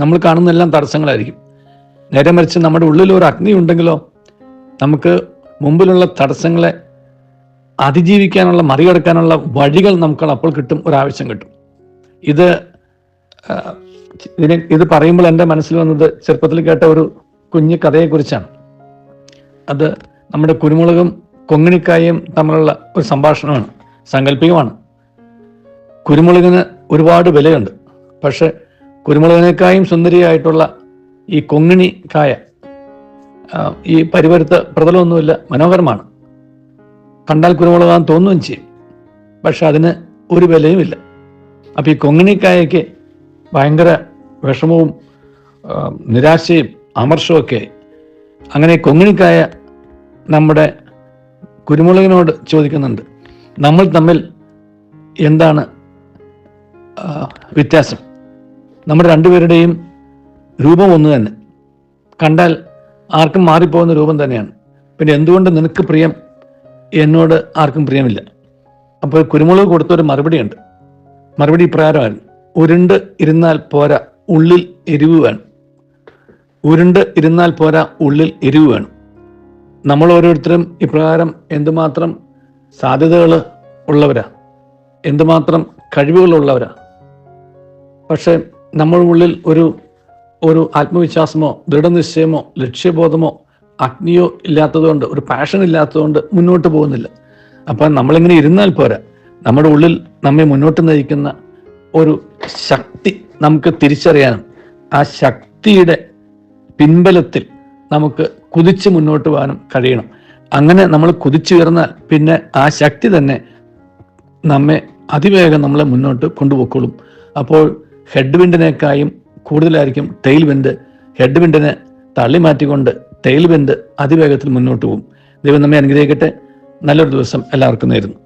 നമ്മൾ കാണുന്നതെല്ലാം തടസ്സങ്ങളായിരിക്കും. നേരെ മറിച്ച് നമ്മുടെ ഉള്ളിൽ ഒരു അഗ്നി ഉണ്ടെങ്കിലോ നമുക്ക് മുമ്പിലുള്ള തടസ്സങ്ങളെ അതിജീവിക്കാനുള്ള, മറികടക്കാനുള്ള വഴികൾ നമുക്ക് അപ്പോൾ കിട്ടും, ഒരാവശ്യം കിട്ടും. ഇത് പറയുമ്പോൾ എൻ്റെ മനസ്സിൽ വന്നത് ചെറുപ്പത്തിൽ കേട്ട ഒരു കുഞ്ഞു കഥയെക്കുറിച്ചാണ്. അത് നമ്മുടെ കുരുമുളകും കൊങ്ങിണിക്കായും തമ്മിലുള്ള ഒരു സംഭാഷണമാണ്, സാങ്കല്പികമാണ്. കുരുമുളകിന് ഒരുപാട് വിലയുണ്ട്. പക്ഷെ കുരുമുളകിനേക്കായും സുന്ദരിയായിട്ടുള്ള ഈ കൊങ്ങിണി കായ, ഈ പരിവരുത്ത പ്രതലമൊന്നുമില്ല, മനോഹരമാണ്. കണ്ടാൽ കുരുമുളകാൻ തോന്നുകയും ചെയ്യും. പക്ഷെ അതിന് ഒരു വിലയുമില്ല. അപ്പം ഈ കൊങ്ങിണിക്കായയ്ക്ക് ഭയങ്കര വിഷമവും നിരാശയും അമർഷമൊക്കെ. അങ്ങനെ കൊങ്ങിണിക്കായ നമ്മുടെ കുരുമുളകിനോട് ചോദിക്കുന്നുണ്ട്, നമ്മൾ തമ്മിൽ എന്താണ് വ്യത്യാസം? നമ്മുടെ രണ്ടുപേരുടെയും രൂപം ഒന്ന് തന്നെ, കണ്ടാൽ ആർക്കും മാറിപ്പോകുന്ന രൂപം തന്നെയാണ്. പിന്നെ എന്തുകൊണ്ട് നിനക്ക് പ്രിയം, എന്നോട് ആർക്കും പ്രിയമില്ല? അപ്പോൾ കുരുമുളക് കൊടുത്തൊരു മറുപടിയുണ്ട്. മറുപടി ഇപ്രകാരമായിരുന്നു: ഉരുണ്ട് ഇരുന്നാൽ പോരാ, ഉള്ളിൽ എരിവ് വേണം. ഉരുണ്ട് ഇരുന്നാൽ പോരാ, ഉള്ളിൽ എരിവ് വേണം. നമ്മൾ ഓരോരുത്തരും ഇപ്രകാരം എന്തുമാത്രം സാധ്യതകൾ ഉള്ളവരാ, എന്തുമാത്രം കഴിവുകളുള്ളവരാ. പക്ഷെ നമ്മുടെ ഉള്ളിൽ ഒരു ആത്മവിശ്വാസമോ ദൃഢനിശ്ചയമോ ലക്ഷ്യബോധമോ അഗ്നിയോ ഇല്ലാത്തതുകൊണ്ട്, ഒരു പാഷൻ ഇല്ലാത്തതുകൊണ്ട് മുന്നോട്ട് പോകുന്നില്ല. അപ്പം നമ്മളിങ്ങനെ ഇരുന്നാൽ പോരാ, നമ്മുടെ ഉള്ളിൽ നമ്മെ മുന്നോട്ട് നയിക്കുന്ന ഒരു ശക്തി നമുക്ക് തിരിച്ചറിയാനും ആ ശക്തിയുടെ പിൻബലത്തിൽ നമുക്ക് കുതിച്ച് മുന്നോട്ട് പോകാനും കഴിയണം. അങ്ങനെ നമ്മൾ കുതിച്ചുയർന്നാൽ പിന്നെ ആ ശക്തി തന്നെ നമ്മെ അതിവേഗം നമ്മളെ മുന്നോട്ട് കൊണ്ടുപോയിക്കോളും. അപ്പോൾ ഹെഡ് വിൻഡിനേക്കായും കൂടുതലായിരിക്കും ടെയിൽ വിൻഡ്. ഹെഡ് വിൻഡിനെ തള്ളി മാറ്റിക്കൊണ്ട് ടെയിൽ വിൻഡ് അതിവേഗത്തിൽ മുന്നോട്ട് പോകും. ദൈവം നമ്മെ അനുഗ്രഹിക്കട്ടെ. നല്ലൊരു ദിവസം എല്ലാവർക്കും നേരുന്നു.